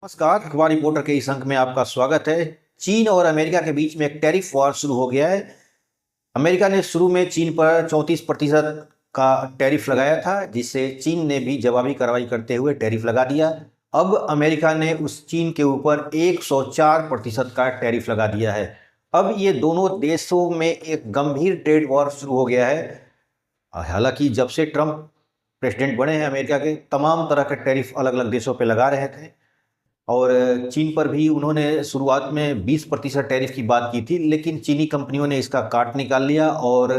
नमस्कार, अखबार रिपोर्टर के इस अंक में आपका स्वागत है। चीन और अमेरिका के बीच में एक टैरिफ वॉर शुरू हो गया है। अमेरिका ने शुरू में चीन पर 34% का टैरिफ लगाया था, जिससे चीन ने भी जवाबी कार्रवाई करते हुए टैरिफ लगा दिया। अब अमेरिका ने उस चीन के ऊपर 104% का टैरिफ लगा दिया है। अब ये दोनों देशों में एक गंभीर ट्रेड वॉर शुरू हो गया है। हालांकि जब से ट्रंप प्रेसिडेंट बने हैं, अमेरिका के तमाम तरह के टैरिफ अलग अलग देशों पर लगा रहे थे और चीन पर भी उन्होंने शुरुआत में 20% टैरिफ की बात की थी, लेकिन चीनी कंपनियों ने इसका काट निकाल लिया और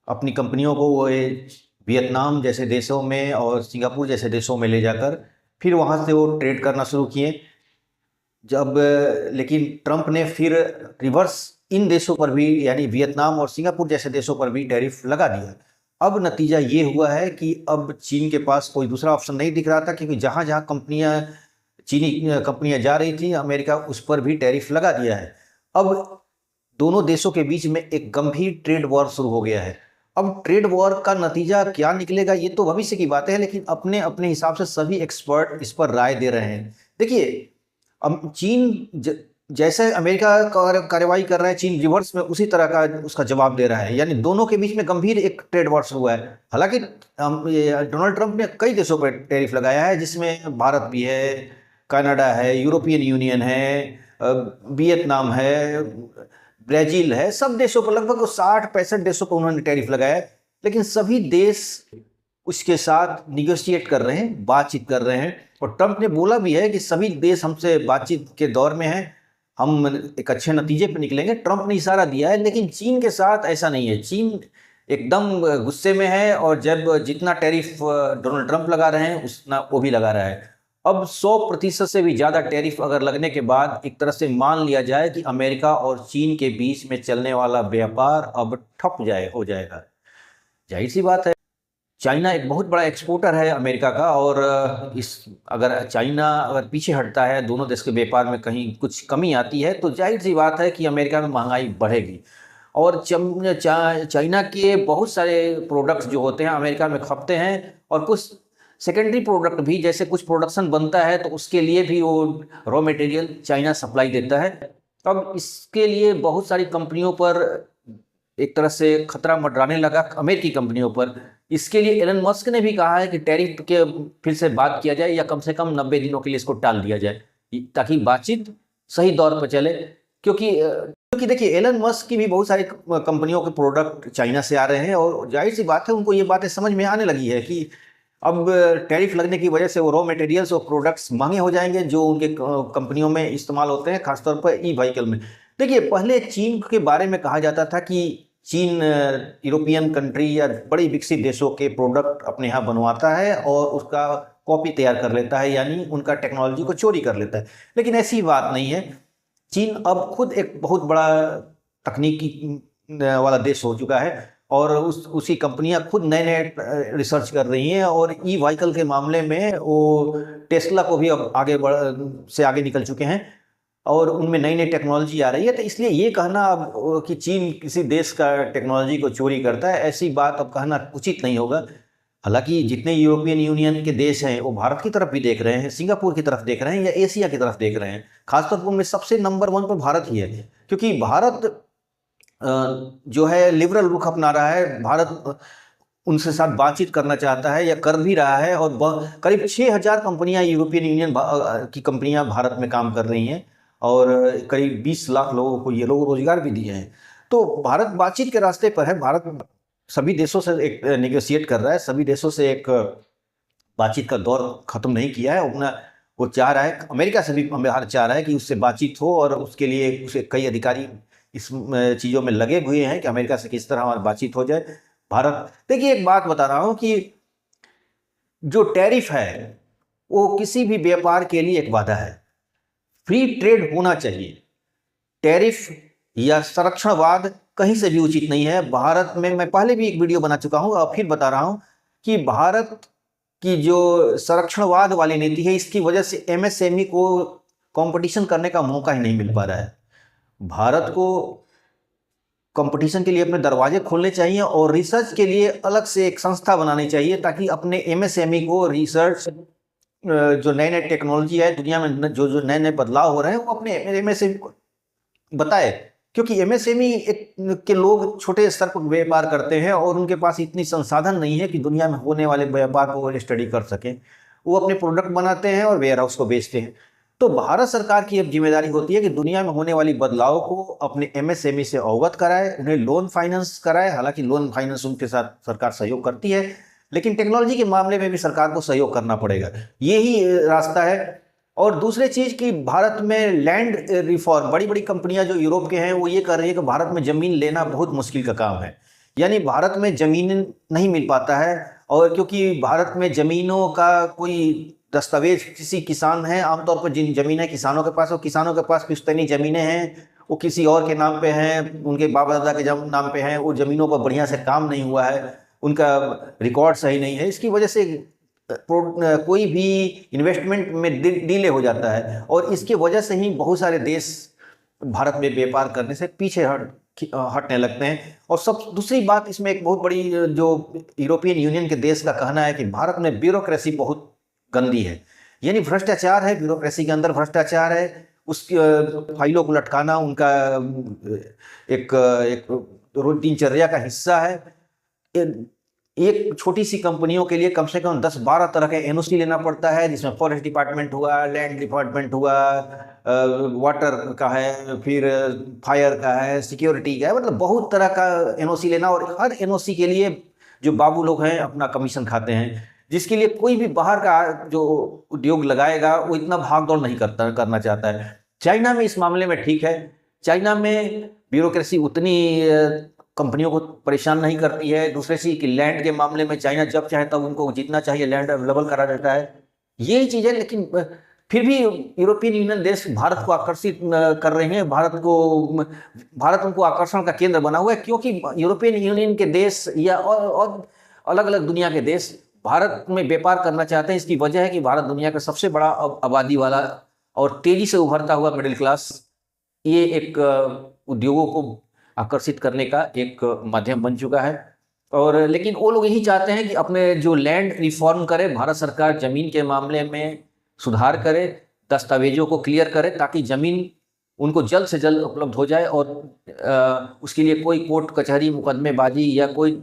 अपनी कंपनियों को वो वियतनाम जैसे देशों में और सिंगापुर जैसे देशों में ले जाकर फिर वहाँ से वो ट्रेड करना शुरू किए। जब लेकिन ट्रंप ने फिर रिवर्स इन देशों पर भी, यानी वियतनाम और सिंगापुर जैसे देशों पर भी टैरिफ लगा दिया। अब नतीजा ये हुआ है कि अब चीन के पास कोई दूसरा ऑप्शन नहीं दिख रहा था, क्योंकि जहाँ जहाँ चीनी कंपनियां जा रही थी, अमेरिका उस पर भी टैरिफ लगा दिया है। अब दोनों देशों के बीच में एक गंभीर ट्रेड वॉर शुरू हो गया है। अब ट्रेड वॉर का नतीजा क्या निकलेगा ये तो भविष्य की बात है, लेकिन अपने अपने हिसाब से सभी एक्सपर्ट इस पर राय दे रहे हैं। देखिए, अब जैसे अमेरिका कार्रवाई कर रहा है, चीन रिवर्स में उसी तरह का उसका जवाब दे रहा है, यानी दोनों के बीच में गंभीर एक ट्रेड वॉर शुरू हुआ है। हालांकि डोनाल्ड ट्रंप ने कई देशों पर टैरिफ लगाया है, जिसमें भारत भी है, कनाडा है, यूरोपियन यूनियन है, वियतनाम है, ब्राज़ील है, सब देशों पर लगभग 60-65 देशों पर उन्होंने टैरिफ लगाया है। लेकिन सभी देश उसके साथ निगोशिएट कर रहे हैं, बातचीत कर रहे हैं, और ट्रंप ने बोला भी है कि सभी देश हमसे बातचीत के दौर में हैं, हम एक अच्छे नतीजे पर निकलेंगे। ट्रंप ने इशारा दिया है, लेकिन चीन के साथ ऐसा नहीं है। चीन एकदम गुस्से में है और जब जितना टैरिफ डोनाल्ड ट्रंप लगा रहे हैं उतना वो भी लगा रहा है। अब 100% से भी ज़्यादा टैरिफ अगर लगने के बाद एक तरह से मान लिया जाए कि अमेरिका और चीन के बीच में चलने वाला व्यापार अब ठप हो जाएगा। जाहिर सी बात है, चाइना एक बहुत बड़ा एक्सपोर्टर है अमेरिका का, और अगर चाइना पीछे हटता है, दोनों देश के व्यापार में कहीं कुछ कमी आती है, तो जाहिर सी बात है कि अमेरिका में महंगाई बढ़ेगी। और चाइना के बहुत सारे प्रोडक्ट्स जो होते हैं अमेरिका में खपते हैं, और कुछ सेकेंडरी प्रोडक्ट भी, जैसे कुछ प्रोडक्शन बनता है तो उसके लिए भी वो रॉ मटेरियल चाइना सप्लाई देता है। अब इसके लिए बहुत सारी कंपनियों पर एक तरह से खतरा मंडराने लगा, अमेरिकी कंपनियों पर। इसके लिए एलन मस्क ने भी कहा है कि टैरिफ के फिर से बात किया जाए, या कम से कम 90 दिनों के लिए इसको टाल दिया जाए, ताकि बातचीत सही दौर पर चले। क्योंकि देखिए, एलन मस्क की भी बहुत सारी कंपनियों के प्रोडक्ट चाइना से आ रहे हैं, और जाहिर सी बात है उनको ये बातें समझ में आने लगी है कि अब टैरिफ लगने की वजह से वो रॉ मटेरियल्स और प्रोडक्ट्स महंगे हो जाएंगे जो उनके कंपनियों में इस्तेमाल होते हैं, खासतौर पर ई व्हीकल में। देखिए, पहले चीन के बारे में कहा जाता था कि चीन यूरोपियन कंट्री या बड़ी विकसित देशों के प्रोडक्ट अपने यहाँ बनवाता है और उसका कॉपी तैयार कर लेता है, यानी उनका टेक्नोलॉजी को चोरी कर लेता है। लेकिन ऐसी बात नहीं है। चीन अब खुद एक बहुत बड़ा तकनीकी वाला देश हो चुका है, और उसी कंपनियां खुद नए नए रिसर्च कर रही हैं, और ई व्हीकल के मामले में वो टेस्ला को भी अब आगे निकल चुके हैं, और उनमें नई नई टेक्नोलॉजी आ रही है। तो इसलिए ये कहना अब कि चीन किसी देश का टेक्नोलॉजी को चोरी करता है, ऐसी बात अब कहना उचित नहीं होगा। हालांकि जितने यूरोपियन यूनियन के देश हैं वो भारत की तरफ भी देख रहे हैं, सिंगापुर की तरफ देख रहे हैं, या एशिया की तरफ देख रहे हैं। खासतौर पर उनमें सबसे नंबर 1 पर भारत ही है, क्योंकि भारत जो है लिबरल रुख अपना रहा है। भारत उनसे साथ बातचीत करना चाहता है, या कर भी रहा है, और करीब 6000 कंपनियां यूरोपियन यूनियन की कंपनियां भारत में काम कर रही हैं, और करीब 20 लाख लोगों को ये लोग रोजगार भी दिए हैं। तो भारत बातचीत के रास्ते पर है। भारत सभी देशों से एक नेगोशिएट कर रहा है, सभी देशों से एक बातचीत का दौर खत्म नहीं किया है अपना। वो चाह रहा है, अमेरिका से भी भारत चाह रहा है कि उससे बातचीत हो, और उसके लिए उसे कई अधिकारी इस चीज़ों में लगे हुए हैं कि अमेरिका से किस तरह हमारी बातचीत हो जाए। भारत, देखिए, एक बात बता रहा हूँ कि जो टैरिफ है वो किसी भी व्यापार के लिए एक बाधा है। फ्री ट्रेड होना चाहिए। टैरिफ या संरक्षणवाद कहीं से भी उचित नहीं है। भारत में मैं पहले भी एक वीडियो बना चुका हूँ और फिर बता रहा हूँ कि भारत की जो संरक्षणवाद वाली नीति है, इसकी वजह से एमएसएमई को कंपटीशन करने का मौका ही नहीं मिल पा रहा है। भारत को कंपटीशन के लिए अपने दरवाजे खोलने चाहिए, और रिसर्च के लिए अलग से एक संस्था बनानी चाहिए, ताकि अपने एमएसएमई को रिसर्च जो नए नए टेक्नोलॉजी है दुनिया में, जो जो नए नए बदलाव हो रहे हैं, वो अपने एमएसएमई को बताए। क्योंकि एमएसएमई के लोग छोटे स्तर पर व्यापार करते हैं और उनके पास इतनी संसाधन नहीं है कि दुनिया में होने वाले व्यापार को स्टडी कर सकें। वो अपने प्रोडक्ट बनाते हैं और वेयर हाउस को बेचते हैं। तो भारत सरकार की अब जिम्मेदारी होती है कि दुनिया में होने वाली बदलाव को अपने एमएसएमई से अवगत कराए, उन्हें लोन फाइनेंस कराए। हालांकि लोन फाइनेंस उनके साथ सरकार सहयोग करती है, लेकिन टेक्नोलॉजी के मामले में भी सरकार को सहयोग करना पड़ेगा। यही रास्ता है। और दूसरी चीज़ कि भारत में लैंड रिफॉर्म, बड़ी बड़ी कंपनियां जो यूरोप के हैं वो ये कर रही है कि भारत में ज़मीन लेना बहुत मुश्किल का काम है। यानी भारत में ज़मीन नहीं मिल पाता है, और क्योंकि भारत में ज़मीनों का कोई दस्तावेज, किसी किसान है आमतौर पर जिन ज़मीनें किसानों के पास, और किसानों के पास पुश्तैनी ज़मीनें हैं, वो किसी और के नाम पे हैं, उनके बाप दादा के नाम पे हैं, वो ज़मीनों पर बढ़िया से काम नहीं हुआ है, उनका रिकॉर्ड सही नहीं है। इसकी वजह से कोई भी इन्वेस्टमेंट में डिले हो जाता है, और इसकी वजह से ही बहुत सारे देश भारत में व्यापार करने से पीछे हटने लगते हैं। और सब दूसरी बात इसमें एक बहुत बड़ी, जो यूरोपियन यूनियन के देश का कहना है कि भारत में ब्यूरोक्रेसी बहुत गंदी है, यानी भ्रष्टाचार है, ब्यूरोक्रेसी के अंदर भ्रष्टाचार है, उसकी फाइलों को लटकाना उनका एक दिनचर्या का हिस्सा है। एक छोटी सी कंपनियों के लिए कम से कम 10-12 तरह के एनओसी लेना पड़ता है, जिसमें फॉरेस्ट डिपार्टमेंट हुआ, लैंड डिपार्टमेंट हुआ, वाटर का है, फिर फायर का है, सिक्योरिटी का है, मतलब बहुत तरह का एनओसी लेना। और हर एनओसी के लिए जो बाबू लोग हैं अपना कमीशन खाते हैं, जिसके लिए कोई भी बाहर का जो उद्योग लगाएगा वो इतना भाग दौड़ नहीं करना चाहता है। चाइना में इस मामले में ठीक है। चाइना में ब्यूरोक्रेसी उतनी कंपनियों को परेशान नहीं करती है। दूसरे चीज कि लैंड के मामले में चाइना जब चाहे तब उनको जितना चाहिए लैंड अवेलेबल करा देता है, यही चीज़ें। लेकिन फिर भी यूरोपियन यूनियन देश भारत को आकर्षित कर रहे हैं, भारत उनको आकर्षण का केंद्र बना हुआ है, क्योंकि यूरोपियन यूनियन के देश या और अलग अलग दुनिया के देश भारत में व्यापार करना चाहते हैं। इसकी वजह है कि भारत दुनिया का सबसे बड़ा आबादी वाला और तेजी से उभरता हुआ मिडिल क्लास, ये एक उद्योगों को आकर्षित करने का एक माध्यम बन चुका है। और लेकिन वो लोग यही चाहते हैं कि अपने जो लैंड रिफॉर्म करे, भारत सरकार ज़मीन के मामले में सुधार करे, दस्तावेजों को क्लियर करे, ताकि ज़मीन उनको जल्द से जल्द उपलब्ध हो जाए, और उसके लिए कोई कोर्ट कचहरी मुकदमेबाजी या कोई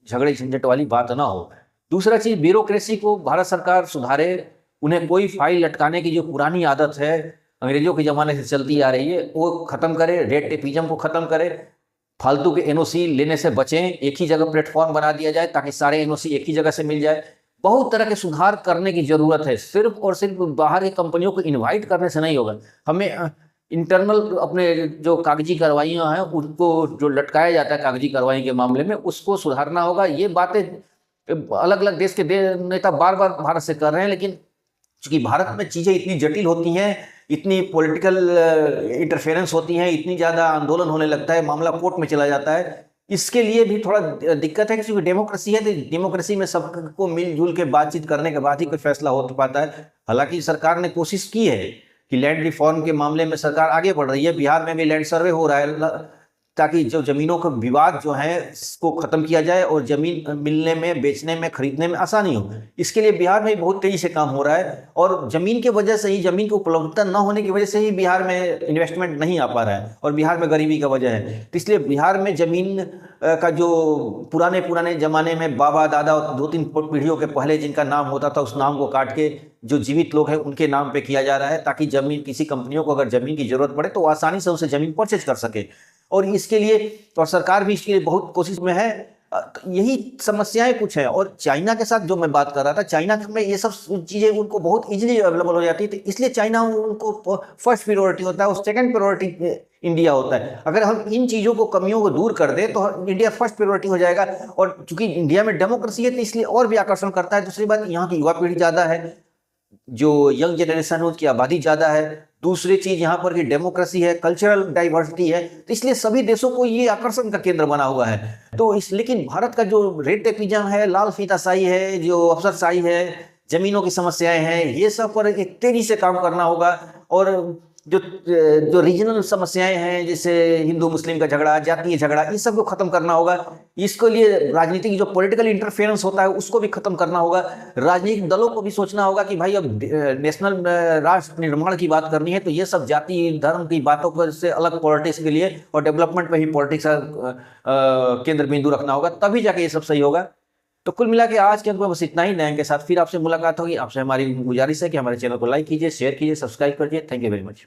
झगड़े झंझट वाली बात ना हो। दूसरा चीज़, ब्यूरोक्रेसी को भारत सरकार सुधारे, उन्हें कोई फाइल लटकाने की जो पुरानी आदत है अंग्रेजों के ज़माने से चलती आ रही है वो ख़त्म करे, रेड टेपिज्म को ख़त्म करे, फालतू के एनओसी लेने से बचें, एक ही जगह प्लेटफॉर्म बना दिया जाए ताकि सारे एनओसी एक ही जगह से मिल जाए। बहुत तरह के सुधार करने की ज़रूरत है। सिर्फ और सिर्फ बाहर की कंपनियों को इनवाइट करने से नहीं होगा, हमें इंटरनल अपने जो कागजी कार्रवाइयाँ हैं उनको जो लटकाया जाता है कागजी कार्रवाई के मामले में, उसको सुधारना होगा। ये बातें अलग अलग देश के नेता बार बार भारत से कर रहे हैं, लेकिन चूँकि भारत में चीज़ें इतनी जटिल होती हैं, इतनी पॉलिटिकल इंटरफेरेंस होती हैं, इतनी ज़्यादा आंदोलन होने लगता है, मामला कोर्ट में चला जाता है, इसके लिए भी थोड़ा दिक्कत है। क्योंकि डेमोक्रेसी है, तो डेमोक्रेसी में सबको मिलजुल के बातचीत करने के बाद ही कोई फैसला हो पाता है। हालांकि सरकार ने कोशिश की है कि लैंड रिफॉर्म के मामले में सरकार आगे बढ़ रही है। बिहार में भी लैंड सर्वे हो रहा है ताकि जो ज़मीनों का विवाद जो है इसको ख़त्म किया जाए और ज़मीन मिलने में, बेचने में, खरीदने में आसानी हो। इसके लिए बिहार में बहुत तेज़ी से काम हो रहा है, और ज़मीन की वजह से ही, ज़मीन की उपलब्धता न होने की वजह से ही बिहार में इन्वेस्टमेंट नहीं आ पा रहा है, और बिहार में गरीबी का वजह है। तो इसलिए बिहार में ज़मीन का जो पुराने ज़माने में बाबा दादा 2-3 पीढ़ियों के पहले जिनका नाम होता था, उस नाम को काट के जो जीवित लोग हैं उनके नाम पे किया जा रहा है, ताकि ज़मीन, किसी कंपनियों को अगर ज़मीन की ज़रूरत पड़े तो आसानी से उसे ज़मीन परचेज कर सके। और इसके लिए, और सरकार भी इसके लिए बहुत कोशिश में है। यही समस्याएं कुछ हैं। और चाइना के साथ जो मैं बात कर रहा था, चाइना में ये सब चीज़ें उनको बहुत इजीली अवेलेबल हो जाती है, तो इसलिए चाइना उनको फर्स्ट प्रायोरिटी होता है और सेकंड प्रायोरिटी इंडिया होता है। अगर हम इन चीज़ों को, कमियों को दूर कर दें तो इंडिया फर्स्ट प्रायोरिटी हो जाएगा। और चूंकि इंडिया में डेमोक्रेसी है तो इसलिए और भी आकर्षण करता है। दूसरी बात, यहाँ की युवा पीढ़ी ज़्यादा है, जो यंग जनरेशन है उसकी आबादी ज़्यादा है। दूसरी चीज़, यहाँ पर की डेमोक्रेसी है, कल्चरल डाइवर्सिटी है, तो इसलिए सभी देशों को ये आकर्षण का केंद्र बना हुआ है। तो लेकिन भारत का जो रेड टेपिज्म है, लाल फीताशाही है, जो अफसरशाही है, ज़मीनों की समस्याएं हैं, ये सब पर एक तेजी से काम करना होगा। और जो रीजनल समस्याएं हैं, जैसे हिंदू मुस्लिम का झगड़ा, जातीय झगड़ा, इस सब को खत्म करना होगा। इसके लिए राजनीतिक जो पॉलिटिकल इंटरफेरेंस होता है उसको भी खत्म करना होगा। राजनीतिक दलों को भी सोचना होगा कि भाई अब नेशनल राष्ट्र निर्माण की बात करनी है तो ये सब जाति धर्म की बातों को से अलग पॉलिटिक्स के लिए और डेवलपमेंट में ही पॉलिटिक्स केंद्र बिंदु रखना होगा, तभी जाके ये सब सही होगा। तो कुल मिला के आज के अंक में बस इतना ही। नए के साथ फिर आपसे मुलाकात होगी। आपसे हमारी गुजारिश है कि हमारे चैनल को लाइक कीजिए, शेयर कीजिए, सब्सक्राइब कीजिए। Thank you very much.